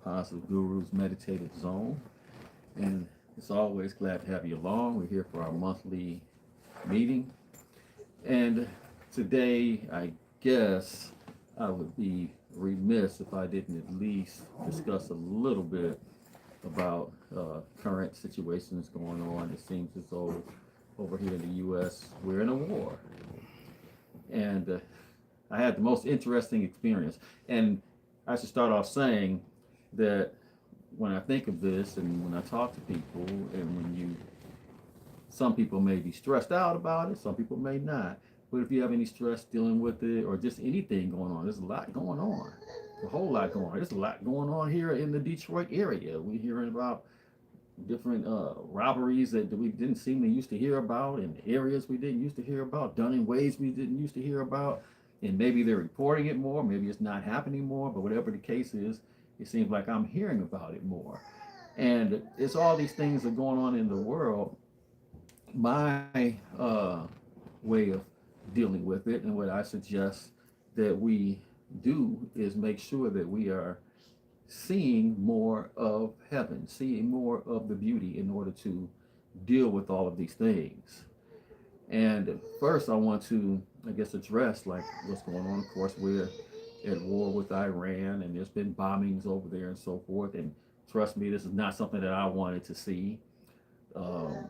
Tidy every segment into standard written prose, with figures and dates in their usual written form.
Positive Guru's Meditative Zone. And it's always glad to have you along. We're here for our monthly meeting. And today, I guess I would be remiss if I didn't at least discuss a little bit about current situations going on. It seems as though over here in the U.S., we're in a war. And I had the most interesting experience. And I should start off saying that when I think of this and when I talk to people, and some people may be stressed out about it, some people may not. But if you have any stress dealing with it or just anything going on, there's a lot going on, a whole lot going on. There's a lot going on here in the Detroit area. We're hearing about different robberies that we didn't seem to used to hear about, in areas we didn't used to hear about, done in ways we didn't used to hear about. And maybe they're reporting it more, maybe it's not happening more, but whatever the case is, it seems like I'm hearing about it more. And it's all these things that are going on in the world. My way of dealing with it, and what I suggest that we do, is make sure that we are seeing more of heaven, seeing more of the beauty in order to deal with all of these things. And first, I want to, I guess, address like what's going on. Of course, we're at war with Iran, and there's been bombings over there and so forth. And trust me, this is not something that I wanted to see. Um,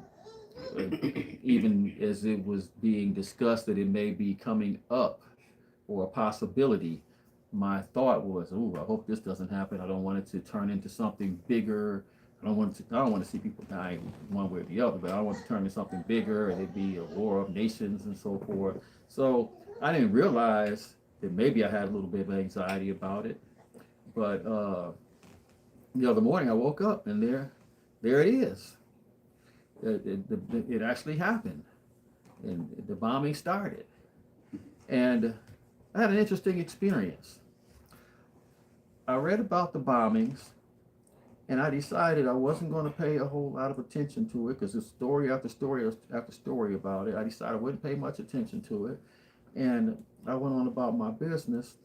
Even as it was being discussed that it may be coming up or a possibility, my thought was, "Ooh, I hope this doesn't happen. I don't want it to turn into something bigger. I don't want to see people die one way or the other, but I want it to turn into something bigger and it be a war of nations and so forth." So I didn't realize that maybe I had a little bit of anxiety about it, but the other morning I woke up and there it is. It actually happened, and the bombing started, and I had an interesting experience. I read about the bombings, and I decided I wasn't going to pay a whole lot of attention to it because there's story after story after story about it. I decided I wouldn't pay much attention to it, and I went on about my business,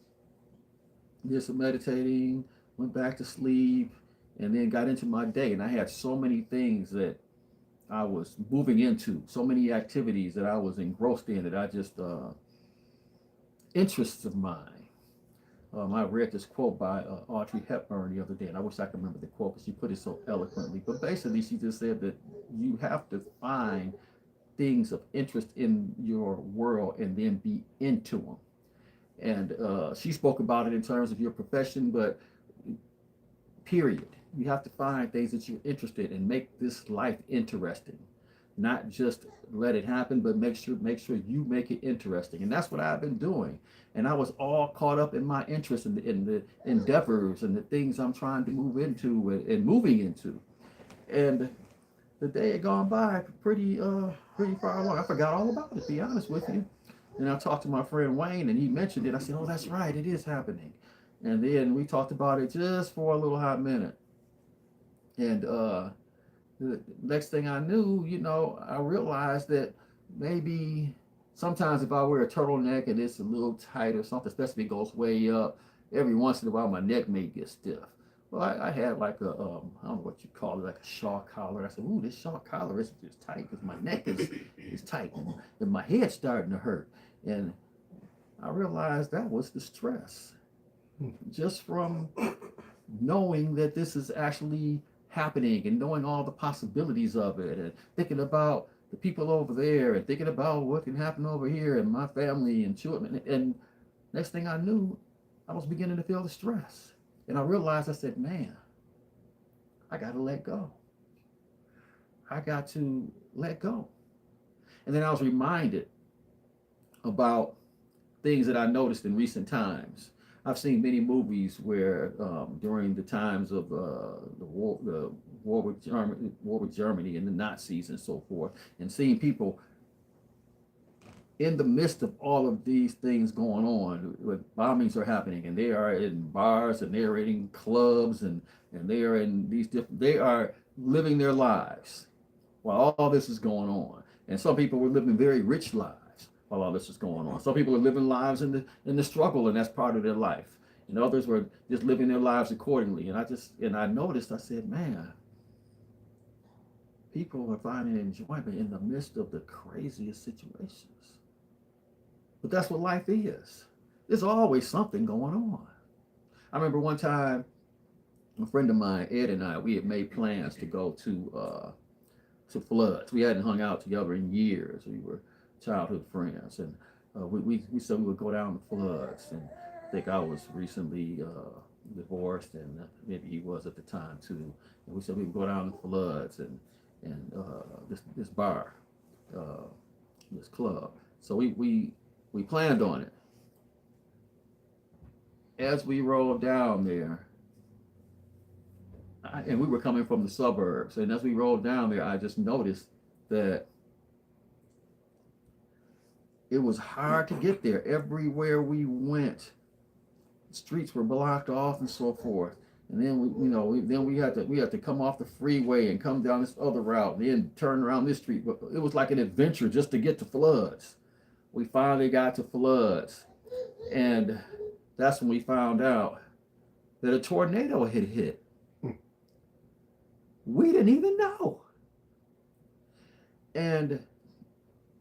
did some meditating, went back to sleep, and then got into my day. And I had so many things that I was moving into, so many activities that I was engrossed in, that I just, interests of mine. I read this quote by Audrey Hepburn the other day, and I wish I could remember the quote, but she put it so eloquently. But basically, she just said that you have to find things of interest in your world and then be into them. And she spoke about it in terms of your profession, but period. You have to find things that you're interested in, make this life interesting. Not just let it happen, but make sure you make it interesting. And that's what I've been doing. And I was all caught up in my interest in the endeavors and the things I'm trying to move into and moving into. And the day had gone by pretty far along. I forgot all about it, to be honest with you. And I talked to my friend Wayne, and he mentioned it. I said, "Oh, that's right, it is happening." And then we talked about it just for a little hot minute. And the next thing I knew, I realized that maybe sometimes if I wear a turtleneck and it's a little tight or something, especially if it goes way up, every once in a while my neck may get stiff. Well, I had like I don't know what you call it, like a shawl collar. I said, "Ooh, this shawl collar is just tight because my neck is tight and my head's starting to hurt." And I realized that was the stress, just from knowing that this is actually happening and knowing all the possibilities of it and thinking about the people over there and thinking about what can happen over here and my family and children. And next thing I knew, I was beginning to feel the stress. And I realized, I said, "Man, I got to let go. I got to let go." And then I was reminded about things that I noticed in recent times. I've seen many movies where during the times of the war with Germany and the Nazis and so forth, and seeing people in the midst of all of these things going on, when bombings are happening, and they are in bars and they are in clubs and they are in these different, they are living their lives while all this is going on. And some people were living very rich lives while all this is going on. Some people are living lives in the struggle, and that's part of their life. and others were just living their lives accordingly. And I noticed, I said, man, people are finding enjoyment in the midst of the craziest situations. But that's what life is. There's always something going on. I remember one time, a friend of mine, Ed, and I, we had made plans to go to Floods. We hadn't hung out together in years. We were childhood friends, and we said we would go down to Floods. And I think I was recently divorced, and maybe he was at the time too. And we said we would go down to Floods and this bar, this club. So we planned on it. As we rolled down there, and we were coming from the suburbs, and as we rolled down there, I just noticed that it was hard to get there. Everywhere we went, streets were blocked off and so forth. And then we had to come off the freeway and come down this other route, and then turn around this street. But it was like an adventure just to get to Floods. We finally got to Floods, and that's when we found out that a tornado had hit. We didn't even know. And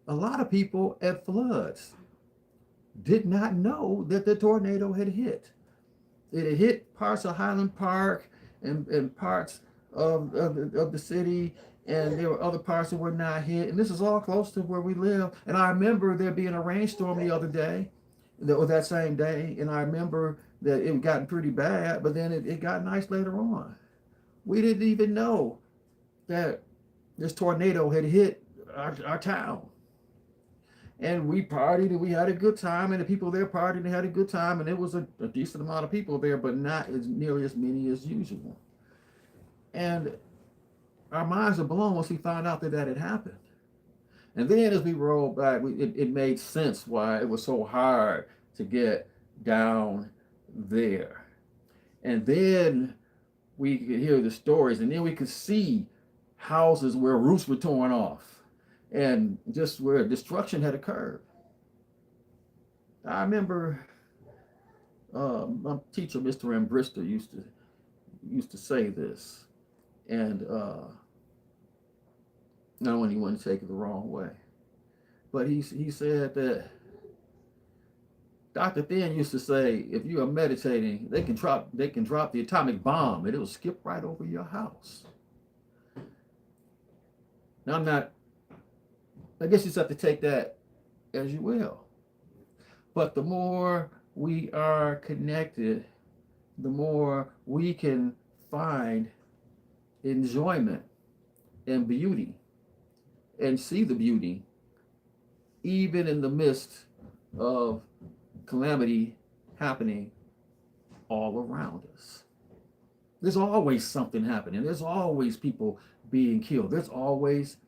a lot of people at Floods did not know that the tornado had hit. It had hit parts of Highland Park and parts of the city, and there were other parts that were not hit. And this is all close to where we live. And I remember there being a rainstorm the other day, or that same day, and I remember that it got pretty bad, but then it got nice later on. We didn't even know that this tornado had hit our town. And we partied and we had a good time, and the people there partied and had a good time, and it was a decent amount of people there, but not as nearly as many as usual. And our minds are blown once we found out that had happened. And then as we rolled back, it made sense why it was so hard to get down there. And then we could hear the stories, and then we could see houses where roofs were torn off and just where destruction had occurred. I remember my teacher, Mr. Ambrister, used to say this, and I don't want anyone to take it the wrong way, but he said that Dr. Thin used to say, if you are meditating, they can drop the atomic bomb and it'll skip right over your house. Now I guess you just have to take that as you will. But the more we are connected, the more we can find enjoyment and beauty and see the beauty even in the midst of calamity happening all around us. There's always something happening. There's always people being killed. There's always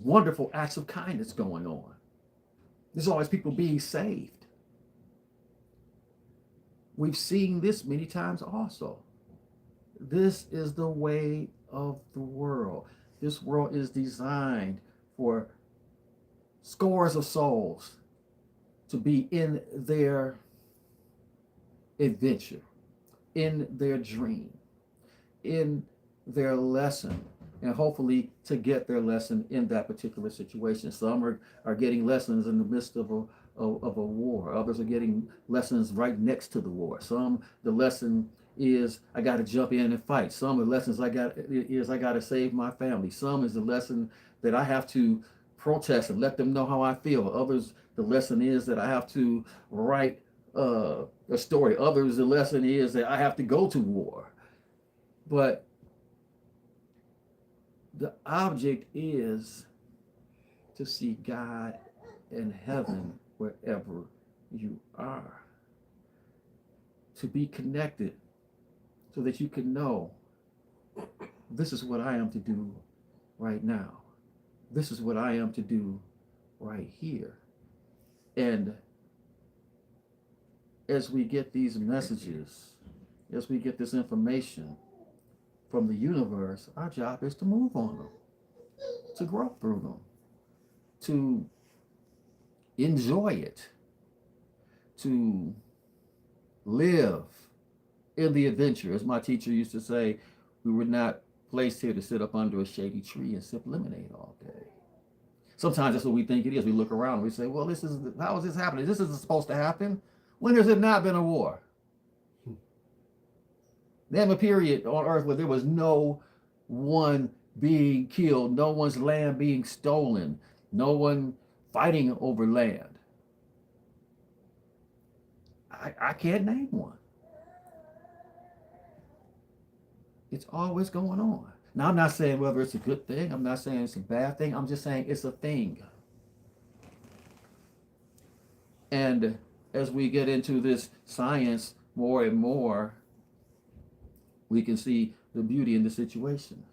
wonderful acts of kindness going on. There's always people being saved. We've seen this many times also. This is the way of the world. This world is designed for scores of souls to be in their adventure, in their dream, in their lesson, and hopefully to get their lesson in that particular situation. Some are getting lessons in the midst of a war. Others are getting lessons right next to the war. Some, the lesson is I got to jump in and fight. Some of the lessons I got to save my family. Some is the lesson that I have to protest and let them know how I feel. Others, the lesson is that I have to write a story. Others, the lesson is that I have to go to war. But the object is to see God in heaven wherever you are. To be connected so that you can know this is what I am to do right now. This is what I am to do right here. And as we get these messages, as we get this information from the universe, our job is to move on them, to grow through them, to enjoy it, to live in the adventure. As my teacher used to say, we were not placed here to sit up under a shady tree and sip lemonade all day. Sometimes that's what we think it is. We look around and we say, well, how is this happening? This isn't supposed to happen. When has it not been a war? Name a period on earth where there was no one being killed, no one's land being stolen, no one fighting over land. I can't name one. It's always going on. Now, I'm not saying whether it's a good thing. I'm not saying it's a bad thing. I'm just saying it's a thing. And as we get into this science more and more, we can see the beauty in the situations.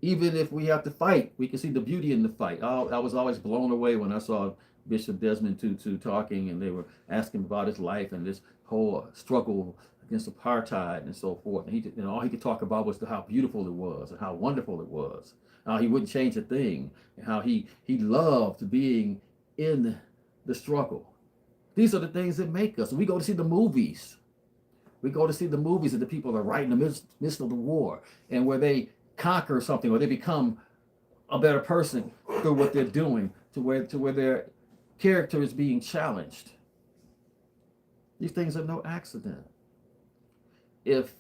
Even if we have to fight, we can see the beauty in the fight. I was always blown away when I saw Bishop Desmond Tutu talking, and they were asking about his life and this whole struggle against apartheid and so forth. And all he could talk about was how beautiful it was and how wonderful it was. How he wouldn't change a thing, and how he loved being in the struggle. These are the things that make us. We go to see the movies. We go to see the movies and the people are right in the midst of the war, and where they conquer something or they become a better person through what they're doing, to where their character is being challenged. These things are no accident. If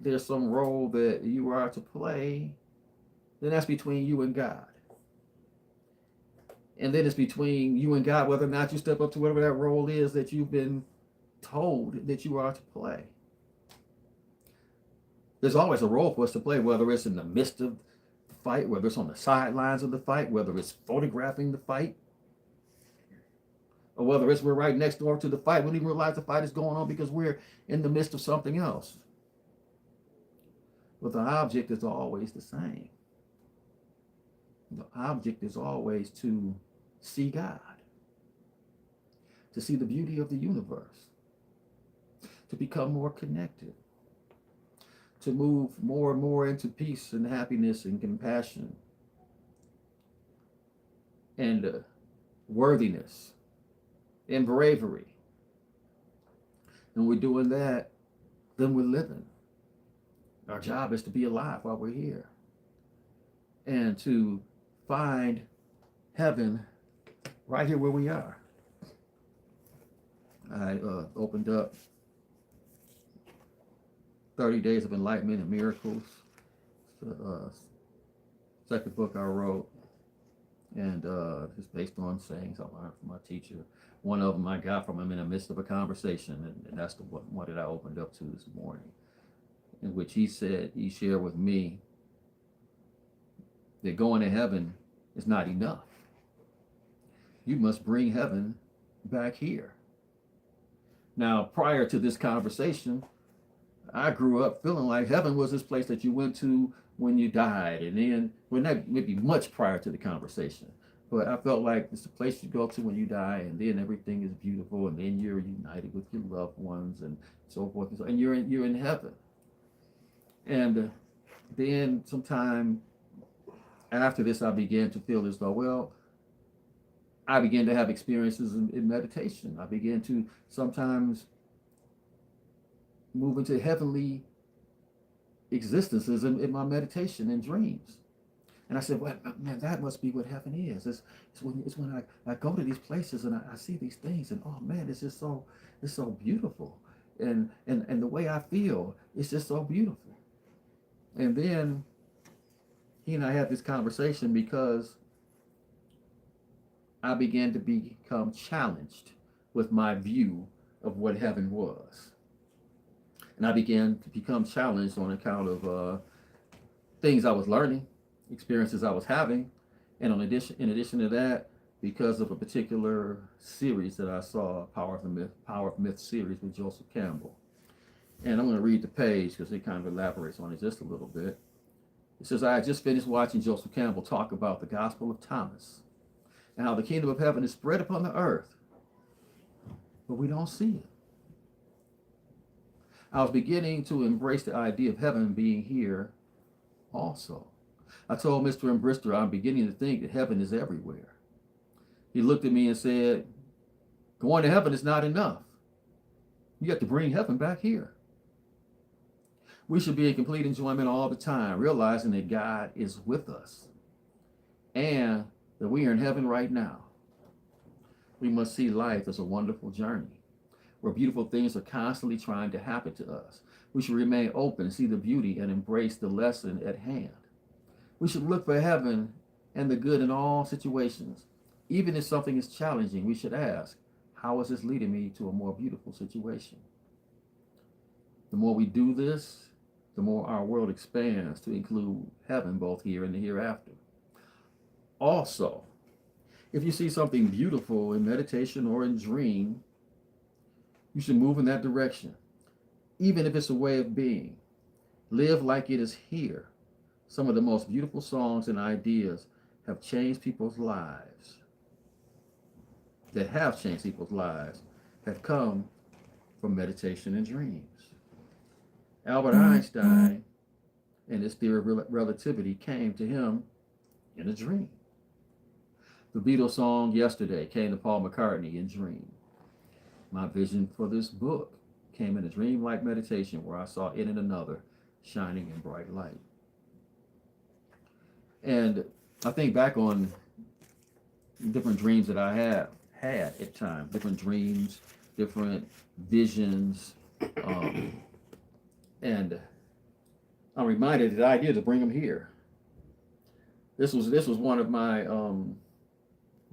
there's some role that you are to play, then that's between you and God. And then it's between you and God whether or not you step up to whatever that role is that you've been told that you are to play. There's always a role for us to play, whether it's in the midst of the fight, whether it's on the sidelines of the fight, whether it's photographing the fight, or whether it's we're right next door to the fight. We don't even realize the fight is going on because we're in the midst of something else. But the object is always the same. The object is always to see God, to see the beauty of the universe, to become more connected, to move more and more into peace and happiness and compassion and worthiness and bravery. And we're doing that, then we're living. Our job is to be alive while we're here and to find heaven right here where we are. I opened up 30 Days of Enlightenment and Miracles. It's the second book I wrote, and it's based on sayings I learned from my teacher. One of them I got from him in the midst of a conversation, and that's the one that I opened up to this morning, in which he shared with me that going to heaven is not enough. You must bring heaven back here. Now, prior to this conversation, I grew up feeling like heaven was this place that you went to when you died, and then, well, not maybe much prior to the conversation, but I felt like it's a place you go to when you die, and then everything is beautiful, and then you're united with your loved ones, and so forth, and you're in heaven. And then sometime after this, I began to feel as though, well, I began to have experiences in meditation. I began to sometimes move into heavenly existences in my meditation and dreams. And I said, well, man, that must be what heaven is. It's when I go to these places and I see these things, and oh man, it's so beautiful. And the way I feel, it's just so beautiful. And then he and I had this conversation because I began to become challenged with my view of what heaven was. And I began to become challenged on account of things I was learning, experiences I was having, and in addition to that, because of a particular series that I saw, Power of Myth series with Joseph Campbell. And I'm going to read the page because it kind of elaborates on it just a little bit. It says, I had just finished watching Joseph Campbell talk about the Gospel of Thomas and how the kingdom of heaven is spread upon the earth, but we don't see it. I was beginning to embrace the idea of heaven being here also. I told Mr. Embrister I'm beginning to think that heaven is everywhere. He looked at me and said, Going to heaven is not enough. You have to bring heaven back here. We should be in complete enjoyment all the time, realizing that God is with us and that we are in heaven right now. We must see life as a wonderful journey where beautiful things are constantly trying to happen to us. We should remain open, see the beauty, and embrace the lesson at hand. We should look for heaven and the good in all situations. Even if something is challenging, we should ask, how is this leading me to a more beautiful situation? The more we do this, the more our world expands to include heaven both here and the hereafter. Also, if you see something beautiful in meditation or in dream, you should move in that direction, even if it's a way of being. Live like it is here. Some of the most beautiful songs and ideas have changed people's lives, have come from meditation and dreams. Albert Einstein and his theory of relativity came to him in a dream. The Beatles song Yesterday came to Paul McCartney in dream. My vision for this book came in a dream-like meditation where I saw it and another shining in bright light. And I think back on different dreams that I have had at times, different dreams, different visions, and I'm reminded of the idea to bring them here. This was one of my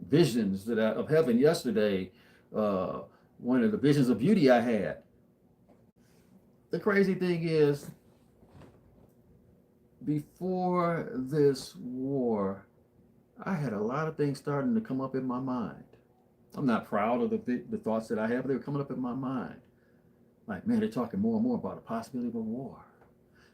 visions of heaven yesterday. One of the visions of beauty I had. The crazy thing is, before this war, I had a lot of things starting to come up in my mind. I'm not proud of the thoughts that I have, but they were coming up in my mind. Like, man, they're talking more and more about the possibility of a war.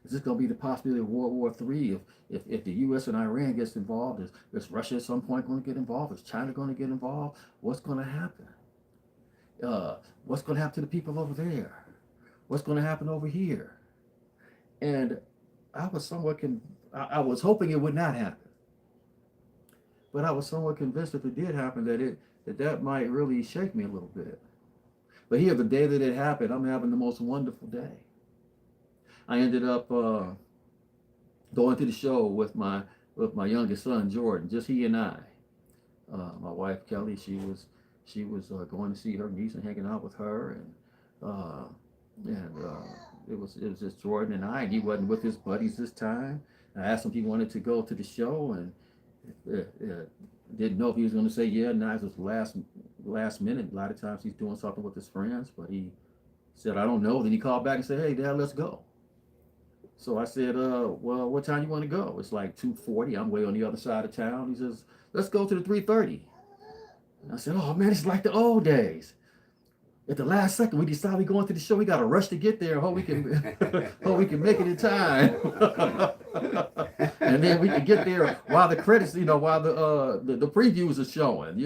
Is this going to be the possibility of World War III if the U.S. and Iran gets involved? Is Russia at some point going to get involved? Is China going to get involved? What's going to happen? What's going to happen to the people over there? What's going to happen over here? And I was I was hoping it would not happen. But I was somewhat convinced if it did happen that might really shake me a little bit. But here, the day that it happened, I'm having the most wonderful day. I ended up going to the show with my youngest son, Jordan, just he and I. My wife, Kelly, she was going to see her niece and hanging out with her, and it was just Jordan and I, and he wasn't with his buddies this time. I asked him if he wanted to go to the show, and didn't know if he was going to say yeah. Now it was last minute. A lot of times he's doing something with his friends, but he said, I don't know. Then he called back and said, hey, Dad, let's go. So I said, well, what time you want to go? It's like 2:40. I'm way on the other side of town. He says, let's go to the 3:30. And I said, oh, man, it's like the old days. At the last second, we decided we're going to the show. We got to rush to get there. Hope we can make it in time. And then we can get there while the credits, while the previews are showing,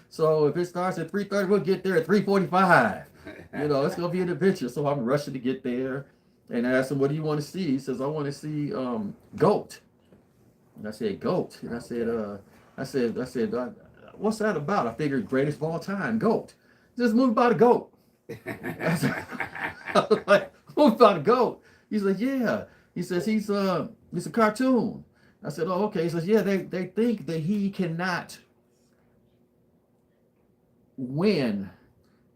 So if it starts at 3:30, we'll get there at 3:45. It's going to be an adventure. So I'm rushing to get there. And I asked him, what do you want to see? He says, I want to see GOAT. And I said, GOAT. And I said, what's that about? I figured greatest of all time, GOAT. Just movie about a goat. I was like, movie about a goat. He's like, yeah. He says it's a cartoon. I said, oh, okay. He says, yeah, they think that he cannot win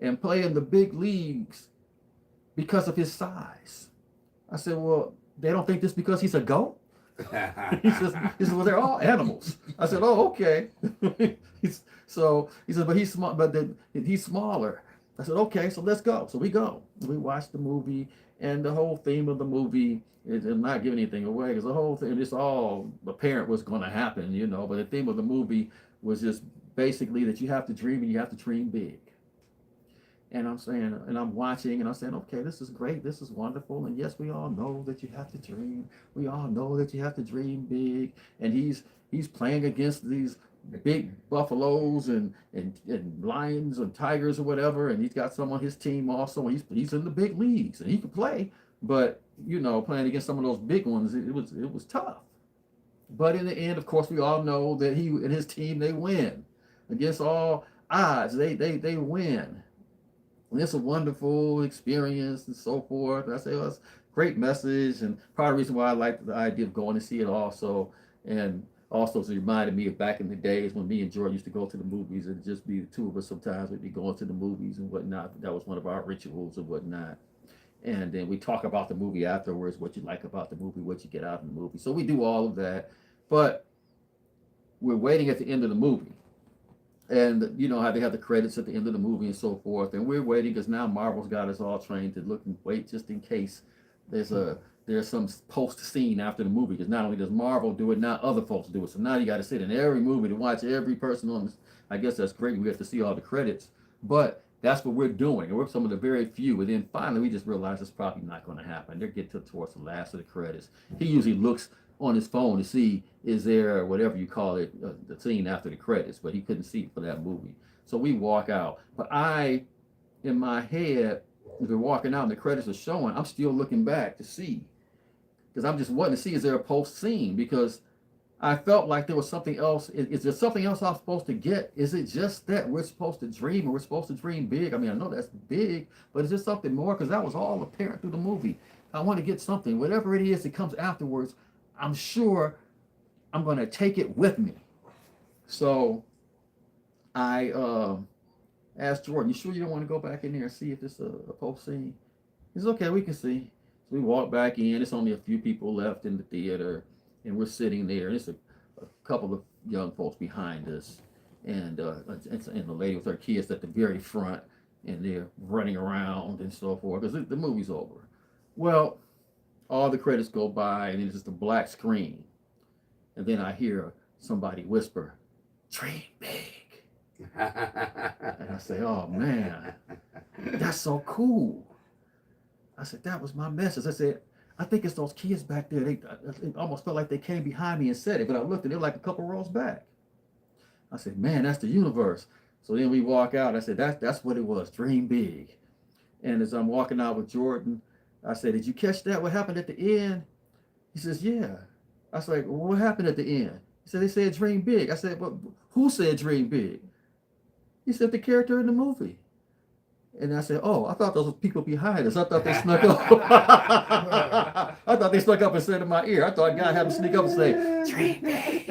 and play in the big leagues because of his size. I said, well, they don't think this because he's a goat? He says, well, they're all animals. I said, oh, okay. So he said, but he's small, he's smaller. I said, okay, so let's go. So we go. We watch the movie, and the whole theme of the movie is, I'm not giving anything away, because the whole thing, it's all apparent what's going to happen, but the theme of the movie was just basically that you have to dream, and you have to dream big. And I'm saying, and I'm watching, and I'm saying, okay, this is great, this is wonderful, and yes, we all know that you have to dream. We all know that you have to dream big. And he's playing against these big buffaloes and lions and tigers or whatever, and he's got some on his team also. And he's in the big leagues, and he can play, but playing against some of those big ones, it was tough. But in the end, of course, we all know that he and his team, they win against all odds, they win. And it's a wonderful experience and so forth. And I say, well, it's a great message. And part of the reason why I like the idea of going to see it also. And also it's reminded me of back in the days when me and Jordan used to go to the movies and just be the two of us. Sometimes we'd be going to the movies and whatnot. That was one of our rituals and whatnot. And then we talk about the movie afterwards, what you like about the movie, what you get out of the movie. So we do all of that. But we're waiting at the end of the movie. And you know how they have the credits at the end of the movie and so forth. And we're waiting because now Marvel's got us all trained to look and wait just in case there's some post scene after the movie. Because not only does Marvel do it, now other folks do it. So now you got to sit in every movie to watch every person on this. I guess that's great. We have to see all the credits. But that's what we're doing. And we're some of the very few. And then finally we just realize it's probably not going to happen. They're getting towards the last of the credits. He usually looks on his phone to see is there whatever you call it the scene after the credits, but he couldn't see it for that movie. So we walk out, but in my head, as we're walking out and the credits are showing, I'm still looking back to see, because I'm just wanting to see is there a post scene, because I felt like there was something else. Is there something else I'm supposed to get? Is it just that we're supposed to dream and we're supposed to dream big? I mean, I know that's big, but is there something more? Because that was all apparent through the movie. I want to get something, whatever it is that comes afterwards. I'm sure I'm going to take it with me. So I asked Jordan, you sure you don't want to go back in there and see if it's a post scene? He said, okay, we can see. So we walk back in. It's only a few people left in the theater, and we're sitting there. And it's a couple of young folks behind us, and the lady with her kids at the very front, and they're running around and so forth because the movie's over. Well, all the credits go by, and it's just a black screen. And then I hear somebody whisper, "Dream big." And I say, oh man, that's so cool. I said, that was my message. I said, I think it's those kids back there. It almost felt like they came behind me and said it, but I looked and they're like a couple rows back. I said, man, that's the universe. So then we walk out. I said, that's what it was, dream big. And as I'm walking out with Jordan, I said, did you catch that? What happened at the end? He says, yeah. I was like, well, what happened at the end? He said, they said dream big. I said, well, who said dream big? He said, the character in the movie. And I said, oh, I thought those were people behind us. I thought they snuck up. I thought they snuck up and said in my ear. I thought God had to sneak up and say, dream big.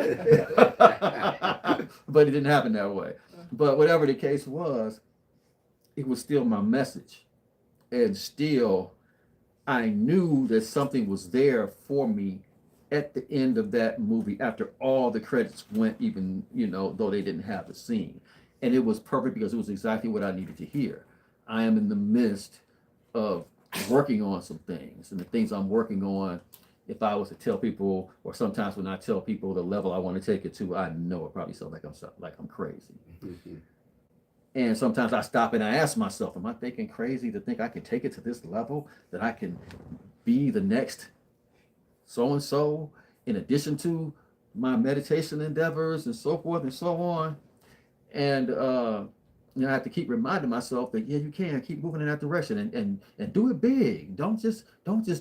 But it didn't happen that way. But whatever the case was, it was still my message. And still, I knew that something was there for me at the end of that movie after all the credits went, even, though they didn't have the scene. And it was perfect because it was exactly what I needed to hear. I am in the midst of working on some things, and the things I'm working on, if I was to tell people, or sometimes when I tell people the level I want to take it to, I know it probably sounds like I'm crazy. And sometimes I stop and I ask myself, am I thinking crazy to think I can take it to this level, that I can be the next so-and-so in addition to my meditation endeavors and so forth and so on? And I have to keep reminding myself that, yeah, you can keep moving in that direction and do it big. Don't just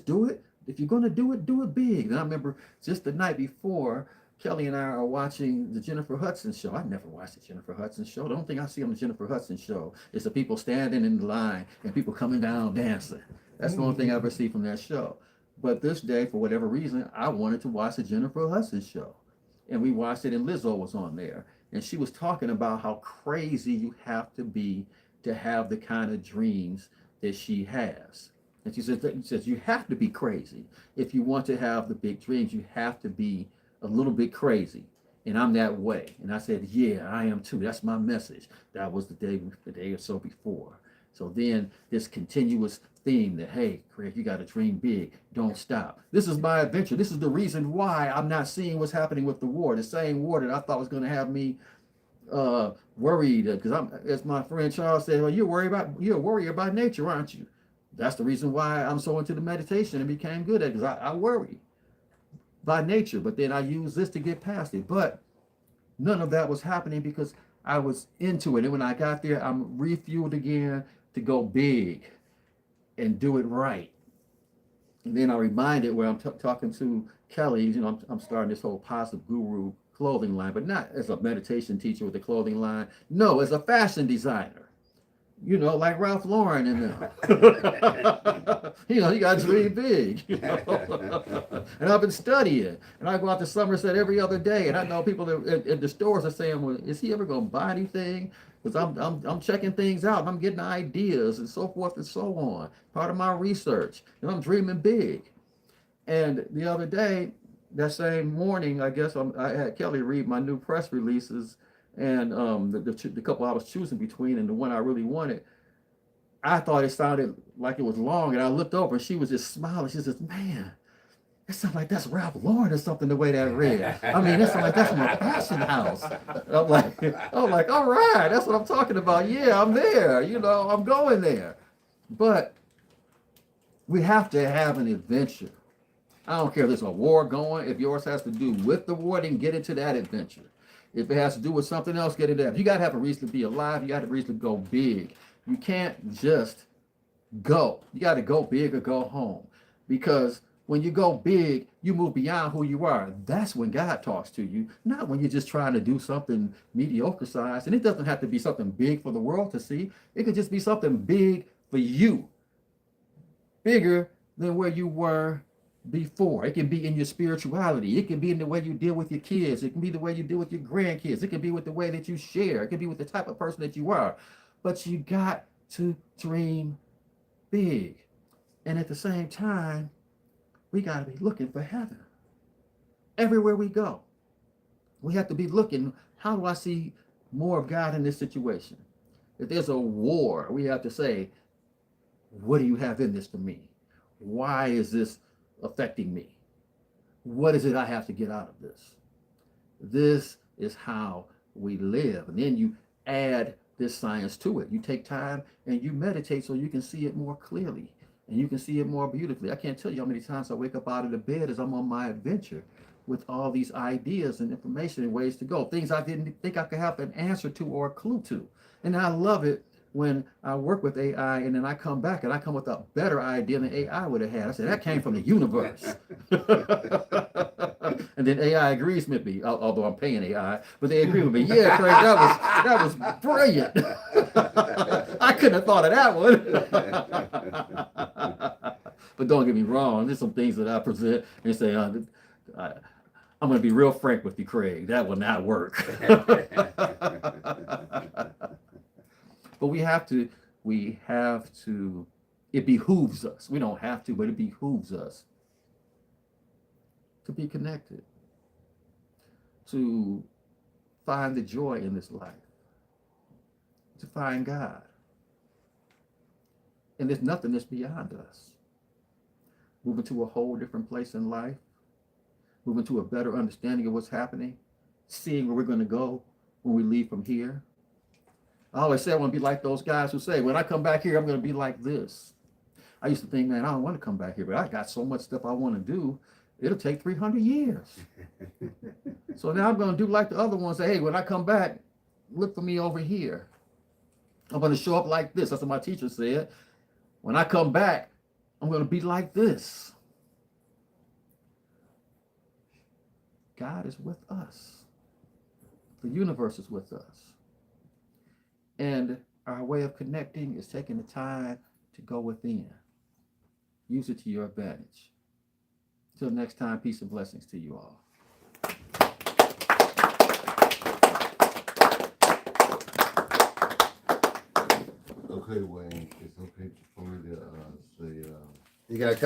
do it. If you're going to do it big. And I remember just the night before, Kelly and I are watching the Jennifer Hudson show. I never watched the Jennifer Hudson show. The only thing I see on the Jennifer Hudson show is the people standing in the line and people coming down dancing. That's the only thing I ever see from that show. But this day, for whatever reason, I wanted to watch the Jennifer Hudson show. And we watched it, and Lizzo was on there. And she was talking about how crazy you have to be to have the kind of dreams that she has. And she says you have to be crazy. If you want to have the big dreams, you have to be a little bit crazy. And I'm that way. And I said, yeah, I am too. That's my message. That was the day or so before. So then this continuous theme that, hey, Craig, you got to dream big. Don't stop. This is my adventure. This is the reason why I'm not seeing what's happening with the war. The same war that I thought was going to have me worried. Because as my friend Charles said, well, you're a worrier by nature, aren't you? That's the reason why I'm so into the meditation and became good at it, because I worry by nature. But then I use this to get past it. But none of that was happening because I was into it. And when I got there, I'm refueled again to go big and do it right. And then I reminded where I'm talking to Kelly, I'm starting this whole positive guru clothing line, but not as a meditation teacher with a clothing line. No, as a fashion designer. You know, like Ralph Lauren and them. You know, you got to dream big. You know? And I've been studying. And I go out to Somerset every other day. And I know people in the stores are saying, well, is he ever going to buy anything? Because I'm checking things out. And I'm getting ideas and so forth and so on. Part of my research. And I'm dreaming big. And the other day, that same morning, I guess I had Kelly read my new press releases. And the couple I was choosing between and the one I really wanted, I thought it sounded like it was long. And I looked over and she was just smiling. She says, man, it sounds like that's Ralph Lauren or something the way that read. I mean, it sounds like that's from a fashion house. I'm like, all right, that's what I'm talking about. Yeah, I'm there. You know, I'm going there. But we have to have an adventure. I don't care if there's a war going. If yours has to do with the war, then get into that adventure. If it has to do with something else, get into that. You got to have a reason to be alive. You got to have a reason to go big. You can't just go. You got to go big or go home. Because when you go big, you move beyond who you are. That's when God talks to you, not when you're just trying to do something mediocre size. And it doesn't have to be something big for the world to see. It could just be something big for you. Bigger than where you were before. It can be in your spirituality. It can be in the way you deal with your kids. It can be the way you deal with your grandkids. It can be with the way that you share. It can be with the type of person that you are. But you got to dream big. And at the same time, we got to be looking for heaven. Everywhere we go, we have to be looking, how do I see more of God in this situation? If there's a war, we have to say, what do you have in this for me? Why is this affecting me? What is it I have to get out of this? This is how we live. And then you add this science to it. You take time and you meditate so you can see it more clearly and you can see it more beautifully. I can't tell you how many times I wake up out of the bed as I'm on my adventure with all these ideas and information and ways to go, things I didn't think I could have an answer to or a clue to. And I love it when I work with AI and then I come back and I come with a better idea than AI would have had. I said, that came from the universe. And then AI agrees with me, although I'm paying AI, but they agree with me. Yeah, Craig, that was brilliant. I couldn't have thought of that one. But don't get me wrong, there's some things that I present and say, I'm going to be real frank with you, Craig. That will not work. But we have to, it behooves us. We don't have to, but it behooves us to be connected, to find the joy in this life, to find God. And there's nothing that's beyond us. Moving to a whole different place in life, moving to a better understanding of what's happening, seeing where we're going to go when we leave from here. I always say I want to be like those guys who say, when I come back here, I'm going to be like this. I used to think, man, I don't want to come back here, but I got so much stuff I want to do. It'll take 300 years. So now I'm going to do like the other ones. Say, hey, when I come back, look for me over here. I'm going to show up like this. That's what my teacher said. When I come back, I'm going to be like this. God is with us. The universe is with us. And our way of connecting is taking the time to go within. Use it to your advantage. Till next time, peace and blessings to you all. Okay, Wayne, it's okay for me to say, You got a comment?